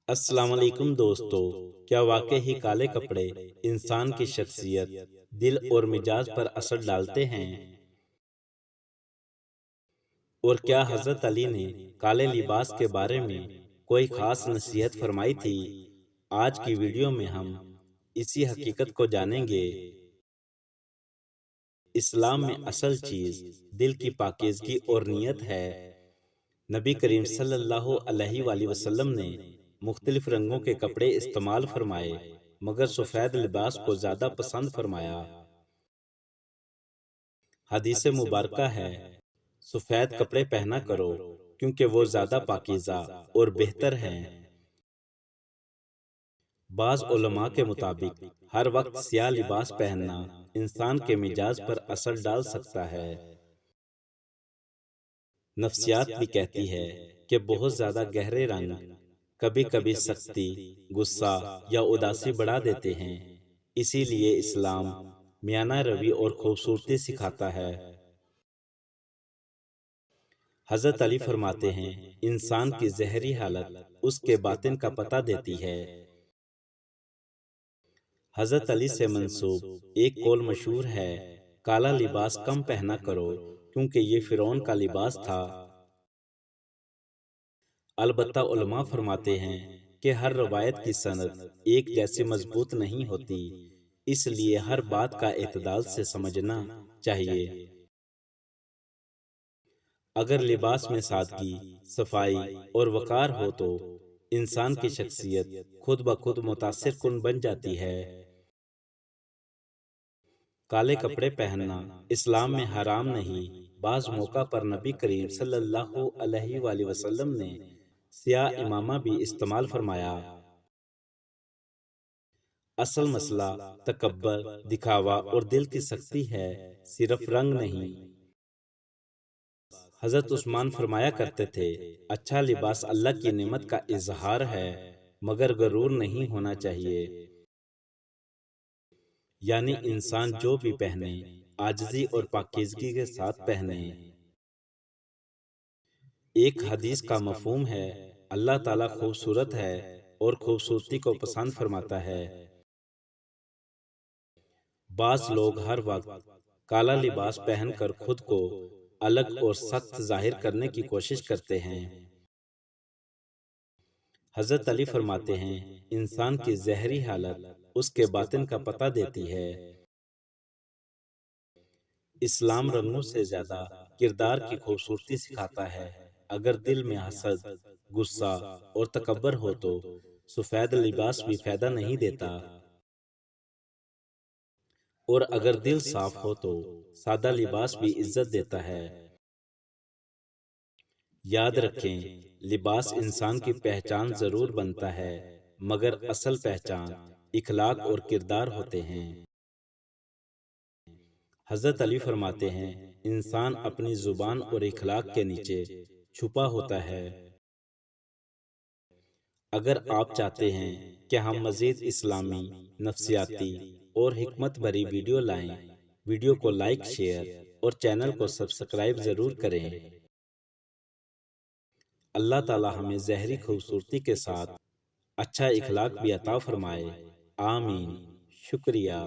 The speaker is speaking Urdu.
السلام علیکم دوستو، کیا واقعی ہی کالے کپڑے انسان کی شخصیت، دل اور مزاج پر اثر ڈالتے ہیں؟ اور کیا حضرت علی نے کالے لباس کے بارے میں کوئی خاص نصیحت فرمائی تھی؟ آج کی ویڈیو میں ہم اسی حقیقت کو جانیں گے۔ اسلام میں اصل چیز دل کی پاکیزگی اور نیت ہے۔ نبی کریم صلی اللہ علیہ وآلہ وسلم نے مختلف رنگوں کے کپڑے استعمال فرمائے، مگر سفید لباس کو زیادہ پسند فرمایا۔ حدیث مبارکہ ہے، سفید کپڑے پہنا کرو کیونکہ وہ زیادہ پاکیزہ اور بہتر ہیں۔ بعض علماء کے مطابق ہر وقت سیاہ لباس پہننا انسان کے مزاج پر اثر ڈال سکتا ہے۔ نفسیات بھی کہتی ہے کہ بہت زیادہ گہرے رنگ کبھی کبھی سختی، غصہ یا اداسی بڑھا دیتے ہیں۔ اسی لیے اسلام میانہ روی اور خوبصورتی سکھاتا ہے۔ حضرت علی فرماتے ہیں، انسان کی ظاہری حالت اس کے باطن کا پتہ دیتی ہے۔ حضرت علی سے منسوب ایک قول مشہور ہے، کالا لباس کم پہنا کرو کیونکہ یہ فرعون کا لباس تھا۔ البتہ علماء فرماتے ہیں کہ ہر روایت کی سند ایک جیسی مضبوط نہیں ہوتی، اس لیے ہر بات کا اعتدال سے سمجھنا چاہیے۔ اگر لباس میں سادگی، صفائی اور وقار ہو تو انسان کی شخصیت خود بخود متاثر کن بن جاتی ہے۔ کالے کپڑے پہننا اسلام میں حرام نہیں۔ بعض موقع پر نبی کریم صلی اللہ علیہ وآلہ وسلم نے سیاہ امامہ بھی استعمال فرمایا۔ اصل مسئلہ تکبر، دکھاوا اور دل کی سختی ہے، صرف رنگ نہیں۔ حضرت عثمان فرمایا کرتے تھے، اچھا لباس اللہ کی نعمت کا اظہار ہے، مگر غرور نہیں ہونا چاہیے۔ یعنی انسان جو بھی پہنے، عاجزی اور پاکیزگی کے ساتھ پہنے۔ ایک حدیث کا مفہوم ہے، اللہ تعالیٰ خوبصورت ہے اور خوبصورتی کو پسند فرماتا ہے۔ بعض لوگ ہر وقت کالا لباس پہن کر خود کو الگ اور سخت ظاہر کرنے کی کوشش کرتے ہیں۔ حضرت علی فرماتے ہیں، انسان کی ظاہری حالت اس کے باطن کا پتہ دیتی ہے۔ اسلام رنگوں سے زیادہ کردار کی خوبصورتی سکھاتا ہے۔ اگر دل میں حسد، غصہ اور تکبر ہو تو سفید لباس بھی فائدہ نہیں دیتا، اور اگر دل صاف ہو تو سادہ لباس بھی عزت دیتا ہے۔ یاد رکھیں، لباس انسان کی پہچان ضرور بنتا ہے، مگر اصل پہچان اخلاق اور کردار ہوتے ہیں۔ حضرت علی فرماتے ہیں، انسان اپنی زبان اور اخلاق کے نیچے چھپا ہوتا ہے۔ اگر آپ چاہتے ہیں کہ ہم مزید اسلامی، نفسیاتی اور حکمت بھری ویڈیو لائیں، ویڈیو کو لائک، شیئر اور چینل کو سبسکرائب ضرور کریں۔ اللہ تعالی ہمیں ظاہری خوبصورتی کے ساتھ اچھا اخلاق بھی عطا فرمائے۔ آمین۔ شکریہ۔